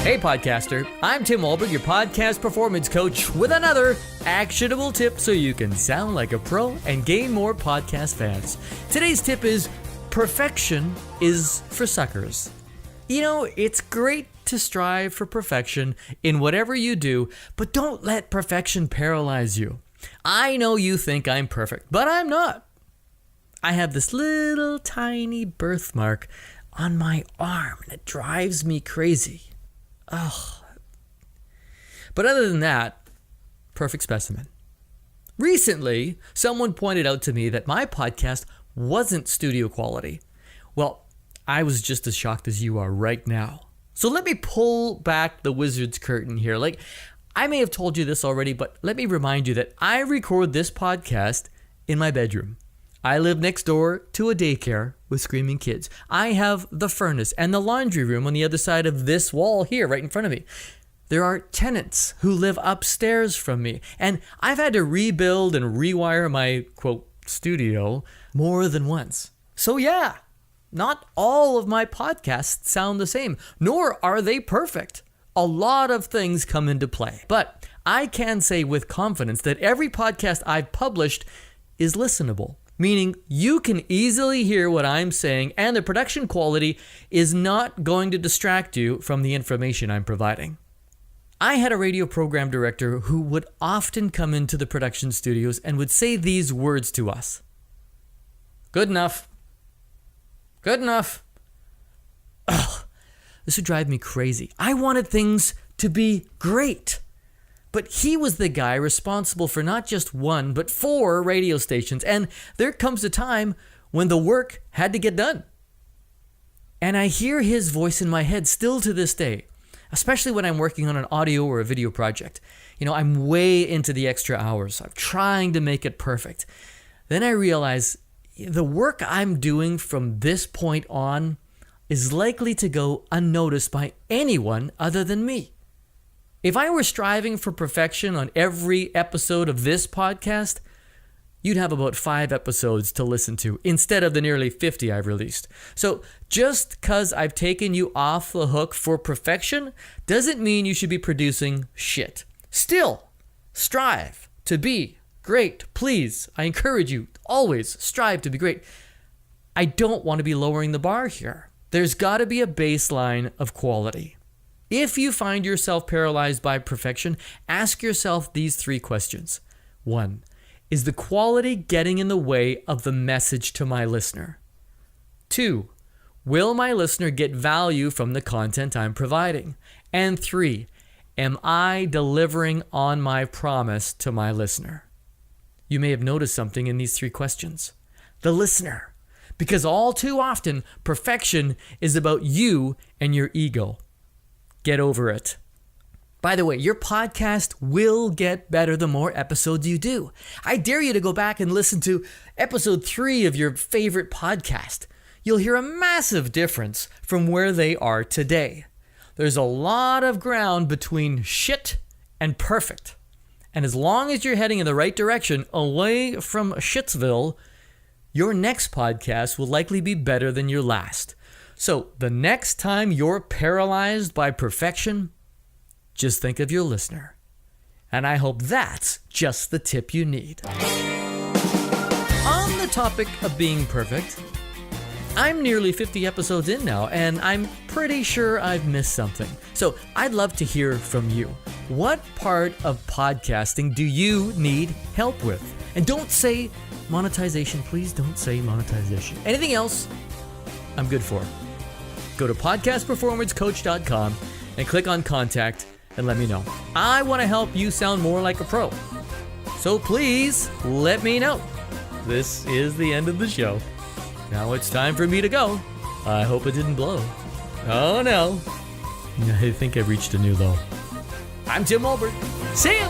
Hey podcaster, I'm Tim Walberg, your podcast performance coach with another actionable tip so you can sound like a pro and gain more podcast fans. Today's tip is perfection is for suckers. You know, it's great to strive for perfection in whatever you do, but don't let perfection paralyze you. I know you think I'm perfect, but I'm not. I have this little tiny birthmark on my arm and it drives me crazy. Oh. But other than that, perfect specimen. Recently, someone pointed out to me that my podcast wasn't studio quality. Well, I was just as shocked as you are right now. So let me pull back the wizard's curtain here. I may have told you this already, but let me remind you that I record this podcast in my bedroom. I live next door to a daycare with screaming kids. I have the furnace and the laundry room on the other side of this wall here, right in front of me. There are tenants who live upstairs from me, and I've had to rebuild and rewire my, quote, studio more than once. So yeah, not all of my podcasts sound the same, nor are they perfect. A lot of things come into play, but I can say with confidence that every podcast I've published is listenable. Meaning you can easily hear what I'm saying and the production quality is not going to distract you from the information I'm providing. I had a radio program director who would often come into the production studios and would say these words to us. Good enough. Good enough. Ugh, this would drive me crazy. I wanted things to be great. But he was the guy responsible for not just one, but 4 radio stations. And there comes a time when the work had to get done. And I hear his voice in my head still to this day, especially when I'm working on an audio or a video project. You know, I'm way into the extra hours. I'm trying to make it perfect. Then I realize the work I'm doing from this point on is likely to go unnoticed by anyone other than me. If I were striving for perfection on every episode of this podcast, you'd have about 5 episodes to listen to instead of the nearly 50 I've released. So just because I've taken you off the hook for perfection doesn't mean you should be producing shit. Still, strive to be great. Please, I encourage you, always strive to be great. I don't want to be lowering the bar here. There's got to be a baseline of quality. If you find yourself paralyzed by perfection, ask yourself these 3 questions. 1, is the quality getting in the way of the message to my listener? 2, will my listener get value from the content I'm providing? And 3, am I delivering on my promise to my listener? You may have noticed something in these 3 questions. The listener. Because all too often, perfection is about you and your ego. Get over it. By the way, your podcast will get better the more episodes you do. I dare you to go back and listen to episode 3 of your favorite podcast. You'll hear a massive difference from where they are today. There's a lot of ground between shit and perfect. And as long as you're heading in the right direction, away from Shitsville, your next podcast will likely be better than your last. So the next time you're paralyzed by perfection, just think of your listener. And I hope that's just the tip you need. On the topic of being perfect, I'm nearly 50 episodes in now, and I'm pretty sure I've missed something. So I'd love to hear from you. What part of podcasting do you need help with? And don't say monetization. Please don't say monetization. Anything else, I'm good for. Go to podcastperformancecoach.com and click on contact and let me know. I want to help you sound more like a pro. So please let me know. This is the end of the show. Now it's time for me to go. I hope it didn't blow. Oh no. I think I've reached a new low. I'm Tim Walberg. See ya.